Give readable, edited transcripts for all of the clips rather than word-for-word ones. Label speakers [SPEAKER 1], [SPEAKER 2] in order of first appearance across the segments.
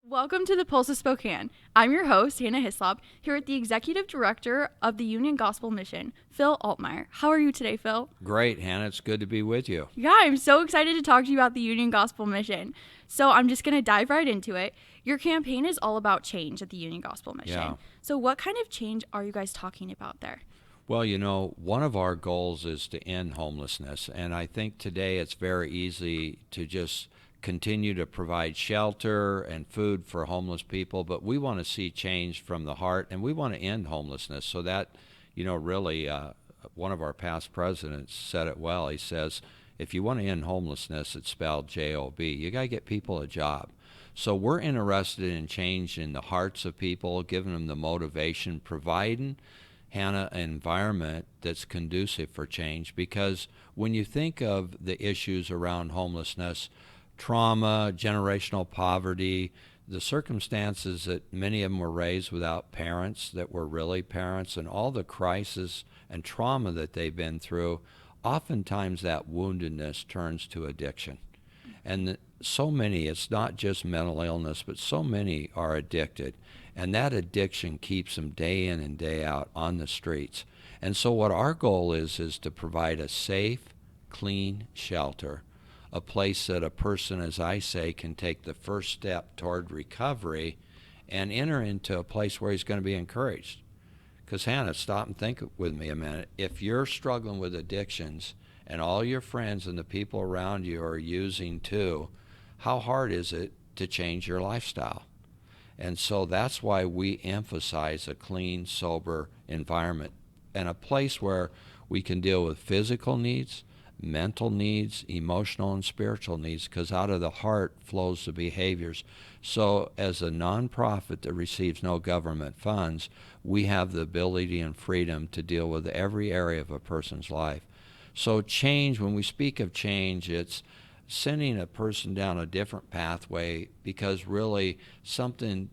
[SPEAKER 1] Welcome to the Pulse of Spokane. I'm your host, Hannahy Hislop, here with the Executive Director of the Union Gospel Mission, Phil Altmeyer. How are you today, Phil?
[SPEAKER 2] Great, Hannah. It's good to be with you.
[SPEAKER 1] Yeah, I'm so excited to talk to you about the Union Gospel Mission. So I'm just going to dive right into it. Your campaign is all about change at the Union Gospel Mission.
[SPEAKER 2] Yeah.
[SPEAKER 1] So what kind of change are you guys talking about there?
[SPEAKER 2] Well, one of our goals is to end homelessness, and I think today it's very easy to just continue to provide shelter and food for homeless people, but we want to see change from the heart, and we want to end homelessness. So that, really, one of our past presidents said it well. He says, if you want to end homelessness, it's spelled J-O-B. You got to get people a job. So we're interested in change in the hearts of people, giving them the motivation, providing Hannah, an environment that's conducive for change, because when you think of the issues around homelessness, trauma, generational poverty, the circumstances that many of them were raised without parents that were really parents, and all the crisis and trauma that they've been through, oftentimes that woundedness turns to addiction. And so many, it's not just mental illness, but so many are addicted. And that addiction keeps them day in and day out on the streets. And so what our goal is to provide a safe, clean shelter, a place that a person, as I say, can take the first step toward recovery and enter into a place where he's going to be encouraged. Because Hannah, stop and think with me a minute. If you're struggling with addictions and all your friends and the people around you are using too, how hard is it to change your lifestyle? And so that's why we emphasize a clean, sober environment and a place where we can deal with physical needs, mental needs, emotional and spiritual needs, because out of the heart flows the behaviors. So as a nonprofit that receives no government funds, we have the ability and freedom to deal with every area of a person's life. So change, when we speak of change, it's sending a person down a different pathway because really something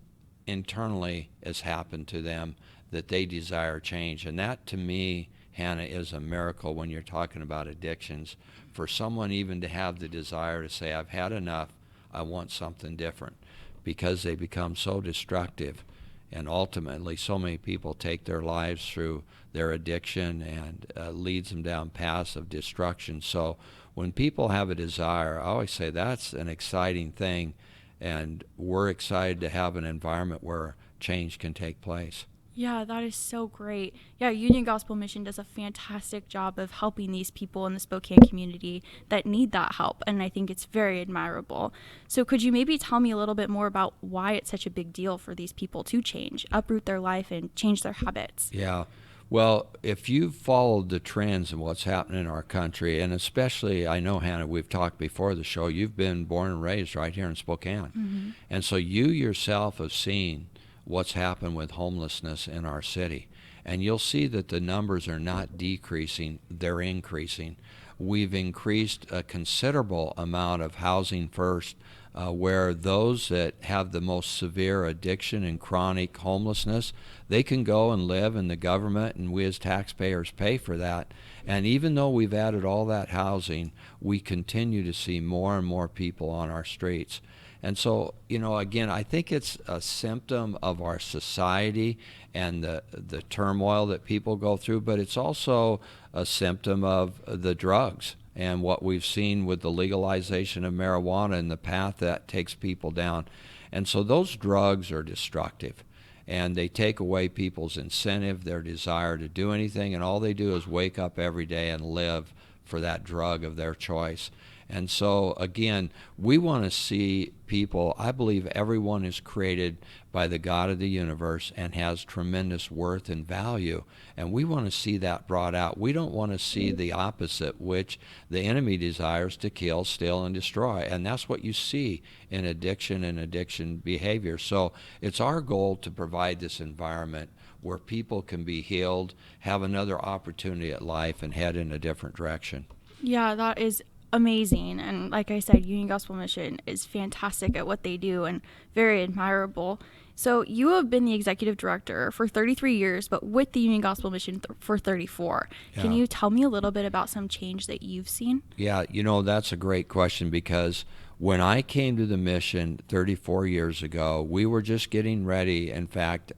[SPEAKER 2] internally has happened to them that they desire change. And that, to me, Hannah, is a miracle when you're talking about addictions. For someone even to have the desire to say, I've had enough, I want something different, because they become so destructive. And ultimately, so many people take their lives through their addiction and leads them down paths of destruction. So when people have a desire, I always say that's an exciting thing, and we're excited to have an environment where change can take place.
[SPEAKER 1] Yeah, that is so great. Yeah, Union Gospel Mission does a fantastic job of helping these people in the Spokane community that need that help, and I think it's very admirable. So could you maybe tell me a little bit more about why it's such a big deal for these people to change, uproot their life, and change their habits?
[SPEAKER 2] Yeah. Well, if you've followed the trends and what's happening in our country, and especially, I know, Hannah, we've talked before the show, you've been born and raised right here in Spokane.
[SPEAKER 1] Mm-hmm.
[SPEAKER 2] And so you yourself have seen what's happened with homelessness in our city. And you'll see that the numbers are not decreasing, they're increasing. We've increased a considerable amount of housing first, where those that have the most severe addiction and chronic homelessness, they can go and live in the government, and we as taxpayers pay for that. And even though we've added all that housing, we continue to see more and more people on our streets. And so, again, I think it's a symptom of our society and the turmoil that people go through, but it's also a symptom of the drugs and what we've seen with the legalization of marijuana and the path that takes people down. And so those drugs are destructive, and they take away people's incentive, their desire to do anything, and all they do is wake up every day and live for that drug of their choice. And so, again, we want to see people, I believe everyone is created by the God of the universe and has tremendous worth and value. And we want to see that brought out. We don't want to see the opposite, which the enemy desires to kill, steal, and destroy. And that's what you see in addiction and addiction behavior. So it's our goal to provide this environment where people can be healed, have another opportunity at life, and head in a different direction.
[SPEAKER 1] Yeah, that is amazing. And like I said, Union Gospel Mission is fantastic at what they do and very admirable. So you have been the executive director for 33 years, but with the Union Gospel Mission for 34. Can you tell me a little bit about some change that you've seen?
[SPEAKER 2] Yeah, that's a great question, because When I came to the mission 34 years ago, we were just getting ready. In fact,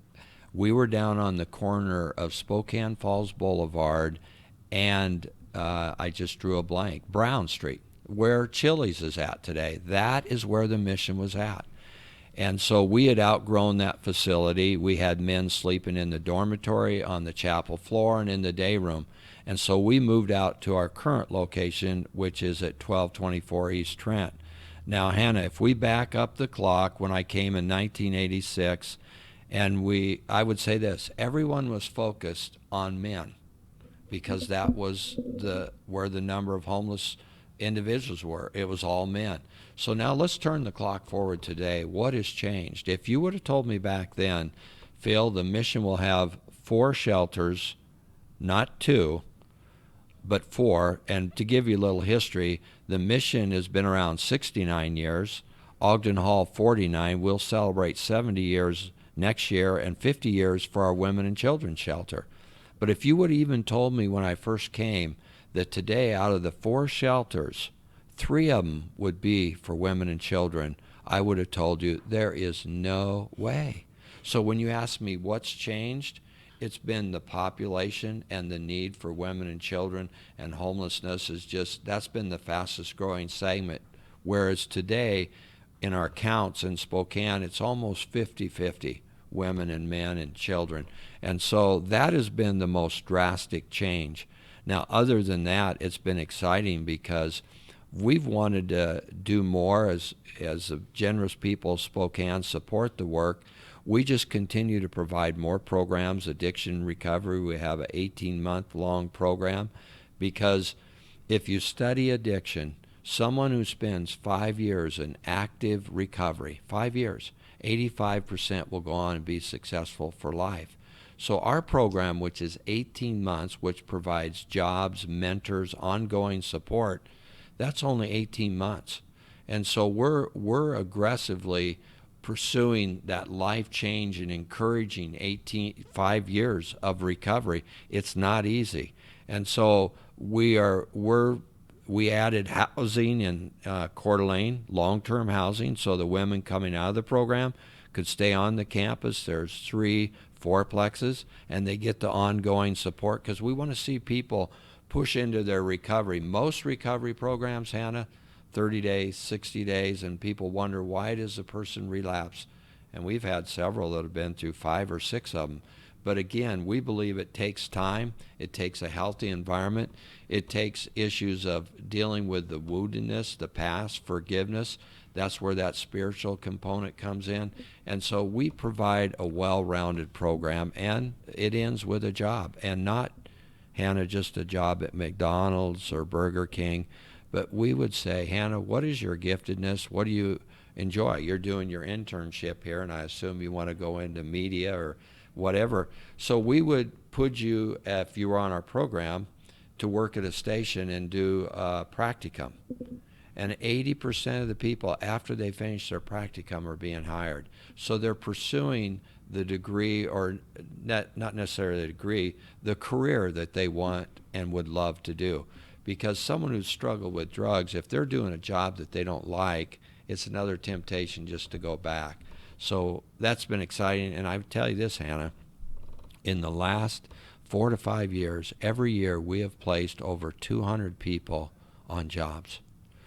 [SPEAKER 2] we were down on the corner of Spokane Falls Boulevard and I just drew a blank, Brown Street, where Chili's is at today. That is where the mission was at. And so we had outgrown that facility. We had men sleeping in the dormitory, on the chapel floor, and in the day room. And so we moved out to our current location, which is at 1224 East Trent. Now, Hannah, if we back up the clock, when I came in 1986, and I would say this, everyone was focused on men because that was where the number of homeless individuals were. It was all men. So now let's turn the clock forward today. What has changed? If you would have told me back then, Phil, the mission will have 4 shelters, not 2, but 4. And to give you a little history, the mission has been around 69 years. Ogden Hall, 49. We'll celebrate 70 years next year and 50 years for our women and children's shelter. But if you would have even told me when I first came that today, out of the 4 shelters, 3 of them would be for women and children, I would have told you there is no way. So when you ask me what's changed, it's been the population and the need for women and children, and homelessness that's been the fastest growing segment. Whereas today, in our counts in Spokane, it's almost 50-50, women and men and children. And so that has been the most drastic change. Now, other than that, it's been exciting because we've wanted to do more as a generous people of Spokane support the work. We just continue to provide more programs, addiction recovery. We have an 18-month-long program because if you study addiction, someone who spends 5 years in active recovery, 5 years, 85% will go on and be successful for life. So our program, which is 18 months, which provides jobs, mentors, ongoing support, that's only 18 months. And so we're aggressively pursuing that life change and encouraging 5 years of recovery. It's not easy. And so we added housing in Coeur d'Alene, long-term housing, so the women coming out of the program could stay on the campus. There's 3 fourplexes, and they get the ongoing support because we want to see people push into their recovery. Most recovery programs, Hannah, 30 days, 60 days, and people wonder, why does a person relapse? And we've had several that have been through 5 or 6 of them. But again, we believe it takes time. It takes a healthy environment. It takes issues of dealing with the woundedness, the past, forgiveness. That's where that spiritual component comes in. And so we provide a well-rounded program, and it ends with a job. And not, Hannah, just a job at McDonald's or Burger King. But we would say, Hannah, what is your giftedness? What do you enjoy? You're doing your internship here, and I assume you want to go into media or whatever. So we would put you, if you were on our program, to work at a station and do a practicum. And 80% of the people, after they finish their practicum, are being hired. So they're pursuing the degree, or not necessarily the degree, the career that they want and would love to do. Because someone who's struggled with drugs, if they're doing a job that they don't like, it's another temptation just to go back. So that's been exciting. And I tell you this, Hannah, in the last 4 to 5 years, every year we have placed over 200 people on jobs.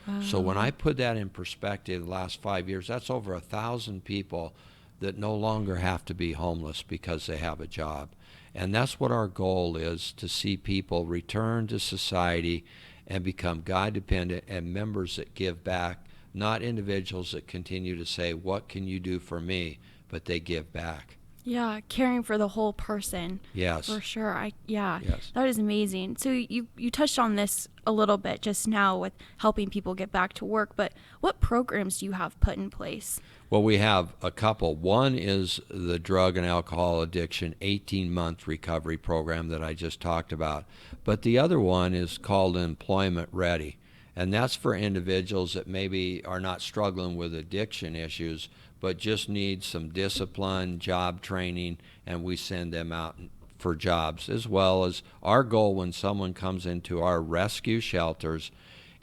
[SPEAKER 2] Wow. So when I put that in perspective, the last 5 years, that's over 1,000 people that no longer have to be homeless because they have a job. And that's what our goal is, to see people return to society and become God-dependent and members that give back, not individuals that continue to say, what can you do for me? But they give back.
[SPEAKER 1] Yeah, caring for the whole person.
[SPEAKER 2] Yes.
[SPEAKER 1] For sure.
[SPEAKER 2] Yes.
[SPEAKER 1] That is amazing. So you touched on this a little bit just now with helping people get back to work, but what programs do you have put in place?
[SPEAKER 2] Well, we have a couple. One is the drug and alcohol addiction 18-month recovery program that I just talked about. But the other one is called Employment Ready. And that's for individuals that maybe are not struggling with addiction issues, but just need some discipline, job training, and we send them out for jobs. As well as our goal when someone comes into our rescue shelters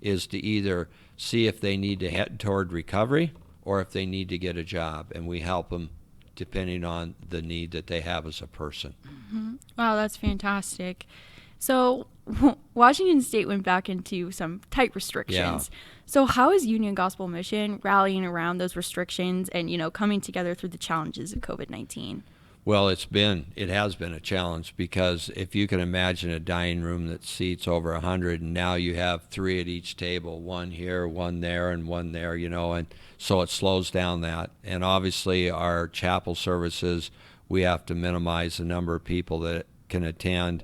[SPEAKER 2] is to either see if they need to head toward recovery or if they need to get a job, and we help them depending on the need that they have as a person.
[SPEAKER 1] Mm-hmm. Wow, that's fantastic. So Washington State went back into some tight restrictions.
[SPEAKER 2] Yeah.
[SPEAKER 1] So how is Union Gospel Mission rallying around those restrictions and, coming together through the challenges of COVID-19?
[SPEAKER 2] Well, it has been a challenge, because if you can imagine a dining room that seats over 100, and now you have 3 at each table, one here, one there, and one there, and so it slows down that. And obviously our chapel services, we have to minimize the number of people that can attend.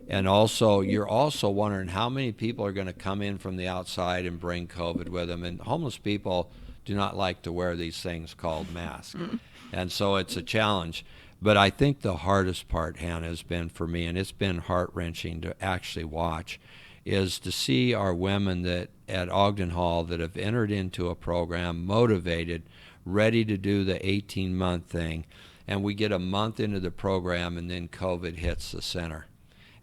[SPEAKER 2] And also, you're also wondering how many people are going to come in from the outside and bring COVID with them. And homeless people do not like to wear these things called masks. And so it's a challenge. But I think the hardest part, Hannah, has been for me, and it's been heart-wrenching to actually watch, is to see our women that at Ogden Hall that have entered into a program, motivated, ready to do the 18-month thing, and we get a month into the program and then COVID hits the center.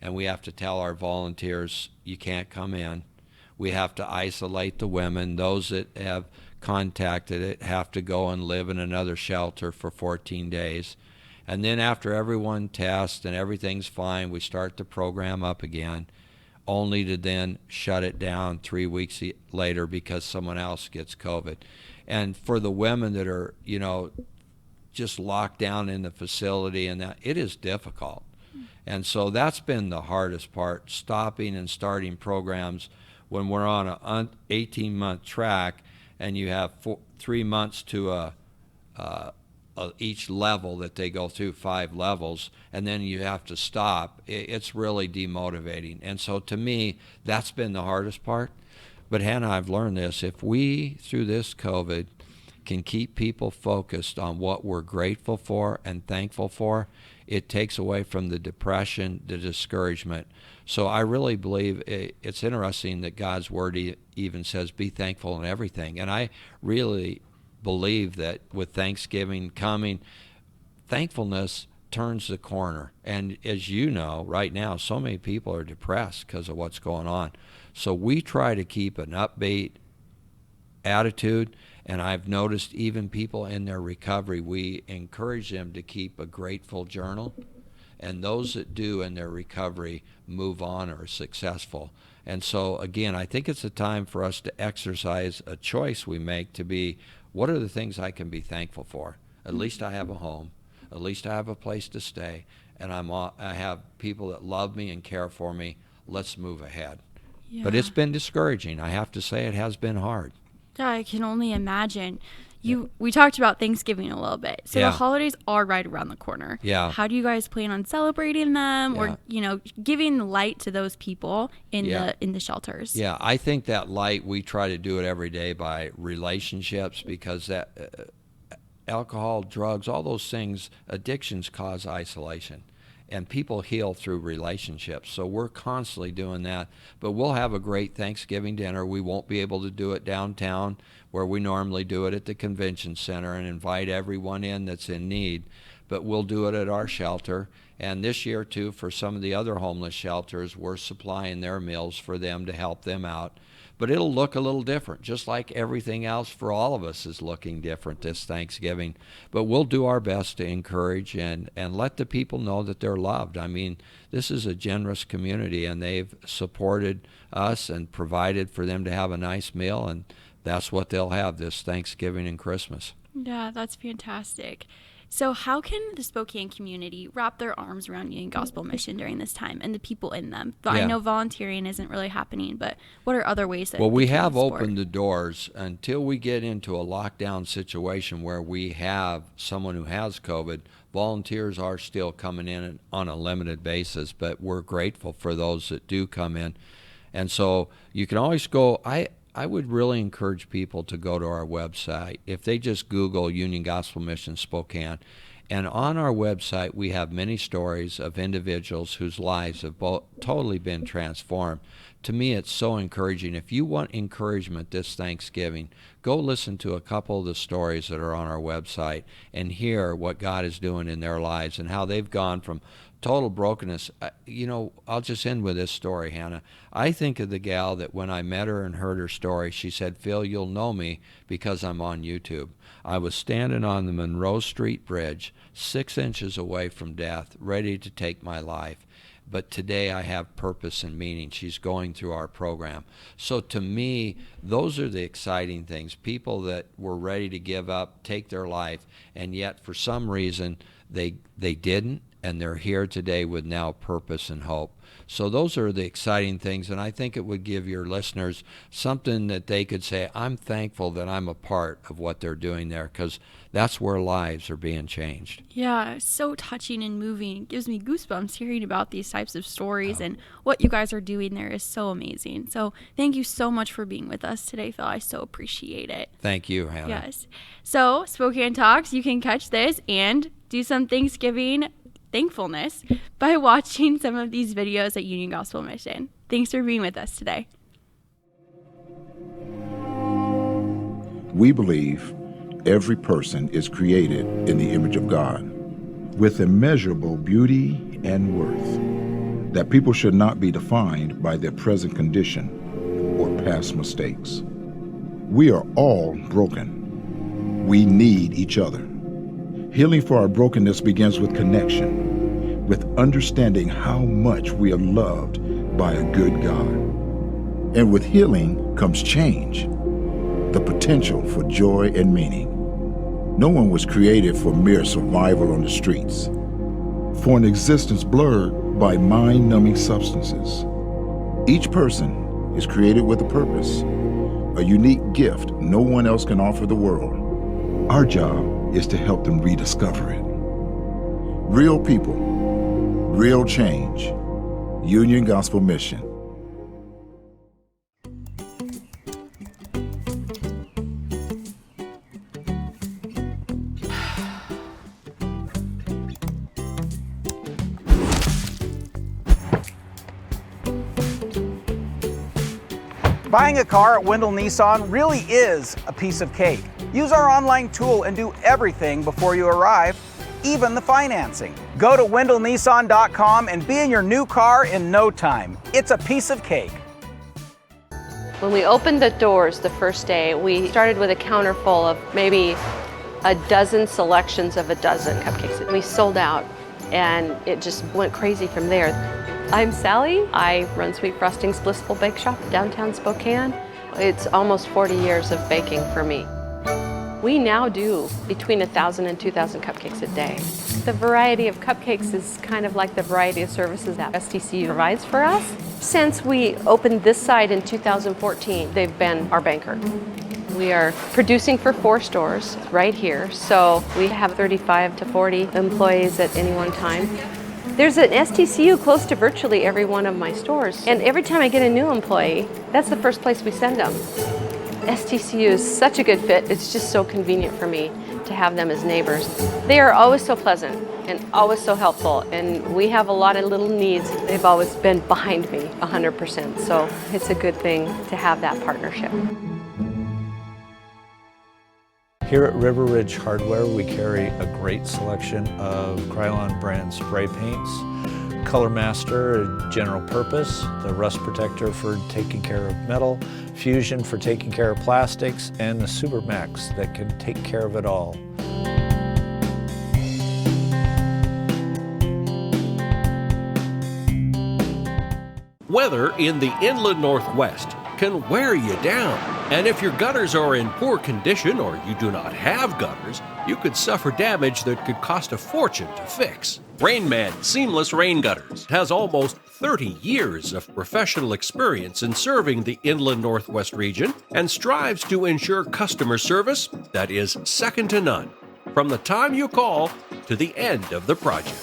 [SPEAKER 2] And we have to tell our volunteers, you can't come in. We have to isolate the women. Those that have contacted it have to go and live in another shelter for 14 days. And then after everyone tests and everything's fine, we start the program up again, only to then shut it down 3 weeks later because someone else gets COVID. And for the women that are, just locked down in the facility, and that, it is difficult. And so that's been the hardest part, stopping and starting programs when we're on an 18-month track and you have 3 months to each level that they go through, 5 levels, and then you have to stop. It's really demotivating. And so to me, that's been the hardest part. But Hannah, I've learned this. If we, through this COVID, can keep people focused on what we're grateful for and thankful for, it takes away from the depression, the discouragement. So I really believe it's interesting that God's Word even says, be thankful in everything. And I really believe that with Thanksgiving coming, thankfulness turns the corner. And as you know, right now, so many people are depressed because of what's going on. So we try to keep an upbeat attitude. And I've noticed even people in their recovery, we encourage them to keep a grateful journal. And those that do in their recovery move on or are successful. And so, again, I think it's a time for us to exercise a choice we make to be, what are the things I can be thankful for? At least I have a home. At least I have a place to stay. And I have people that love me and care for me. Let's move ahead. Yeah. But it's been discouraging. I have to say it has been hard.
[SPEAKER 1] Yeah, I can only imagine. We talked about Thanksgiving a little bit. So the holidays are right around the corner.
[SPEAKER 2] Yeah.
[SPEAKER 1] How do you guys plan on celebrating them or, giving the light to those people in the shelters?
[SPEAKER 2] Yeah, I think that light, we try to do it every day by relationships, because that alcohol, drugs, all those things, addictions cause isolation. And people heal through relationships. So we're constantly doing that. But we'll have a great Thanksgiving dinner. We won't be able to do it downtown where we normally do it at the convention center and invite everyone in that's in need. But we'll do it at our shelter. And this year, too, for some of the other homeless shelters, we're supplying their meals for them to help them out. But it'll look a little different, just like everything else for all of us is looking different this Thanksgiving. But we'll do our best to encourage and let the people know that they're loved. I mean, this is a generous community, and they've supported us and provided for them to have a nice meal, and that's what they'll have this Thanksgiving and Christmas.
[SPEAKER 1] Yeah, that's fantastic. So how can the Spokane community wrap their arms around Union Gospel Mission during this time and the people in them? I know volunteering isn't really happening, but what are other ways that
[SPEAKER 2] we have opened the doors until we get into a lockdown situation where we have someone who has COVID. Volunteers are still coming in on a limited basis, but we're grateful for those that do come in. And so you can always go. I would really encourage people to go to our website. If they just Google Union Gospel Mission Spokane, And on our website, we have many stories of individuals whose lives have totally been transformed. To me, it's so encouraging. If you want encouragement this Thanksgiving, go listen to a couple of the stories that are on our website and hear what God is doing in their lives and how they've gone from total brokenness. I'll just end with this story, Hannah. I think of the gal that when I met her and heard her story, she said, "Phil, you'll know me because I'm on YouTube. I was standing on the Monroe Street Bridge, 6 inches away from death, ready to take my life. But today I have purpose and meaning." She's going through our program. So to me, those are the exciting things. People that were ready to give up, take their life, and yet for some reason they didn't, and they're here today with now purpose and hope. So those are the exciting things, and I think it would give your listeners something that they could say, I'm thankful that I'm a part of what they're doing there, because that's where lives are being changed.
[SPEAKER 1] Yeah, so touching and moving. It gives me goosebumps hearing about these types of stories, and what you guys are doing there is so amazing. So thank you so much for being with us today, Phil. I so appreciate it.
[SPEAKER 2] Thank you, Hannah.
[SPEAKER 1] Yes. So Spokane Talks, you can catch this and do some Thanksgiving thankfulness by watching some of these videos at Union Gospel Mission. Thanks for being with us today.
[SPEAKER 3] We believe every person is created in the image of God with immeasurable beauty and worth, that people should not be defined by their present condition or past mistakes. We are all broken. We need each other. Healing for our brokenness begins with connection, with understanding how much we are loved by a good God. And with healing comes change, the potential for joy and meaning. No one was created for mere survival on the streets, for an existence blurred by mind-numbing substances. Each person is created with a purpose, a unique gift no one else can offer the world. Our job is to help them rediscover it. Real people, real change. Union Gospel Mission.
[SPEAKER 4] Buying a car at Wendell Nissan really is a piece of cake. Use our online tool and do everything before you arrive, even the financing. Go to wendellnissan.com and be in your new car in no time. It's a piece of cake.
[SPEAKER 5] When we opened the doors the first day, we started with a counter full of maybe a dozen selections of a dozen cupcakes. We sold out, and it just went crazy from there. I'm Sally. I run Sweet Frosting's Blissful Bake Shop in downtown Spokane. It's almost 40 years of baking for me. We now do between 1,000 and 2,000 cupcakes a day. The variety of cupcakes is kind of like the variety of services that STCU provides for us. Since we opened this site in 2014, they've been our banker. We are producing for 4 stores right here, so we have 35 to 40 employees at any one time. There's an STCU close to virtually every one of my stores, and every time I get a new employee, that's the first place we send them. STCU is such a good fit. It's just so convenient for me to have them as neighbors. They are always so pleasant and always so helpful, and we have a lot of little needs. They've always been behind me 100%, so it's a good thing to have that partnership.
[SPEAKER 6] Here at River Ridge Hardware, we carry a great selection of Krylon brand spray paints, Color Master, general purpose, the Rust Protector for taking care of metal, Fusion for taking care of plastics, and the Supermax that can take care of it all.
[SPEAKER 7] Weather in the inland Northwest can wear you down. And if your gutters are in poor condition or you do not have gutters, you could suffer damage that could cost a fortune to fix. Rainman Seamless Rain Gutters has almost 30 years of professional experience in serving the inland Northwest region and strives to ensure customer service that is second to none, from the time you call to the end of the project.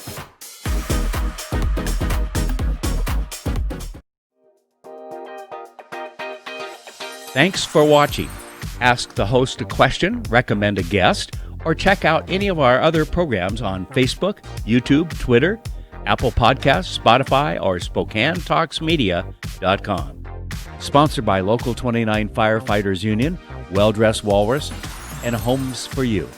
[SPEAKER 8] Thanks for watching. Ask the host a question, recommend a guest,
[SPEAKER 7] or check out any of our other programs on Facebook, YouTube, Twitter, Apple Podcasts, Spotify, or SpokaneTalksMedia.com. Sponsored by Local 29 Firefighters Union, Well Dressed Walrus, and Homes for You.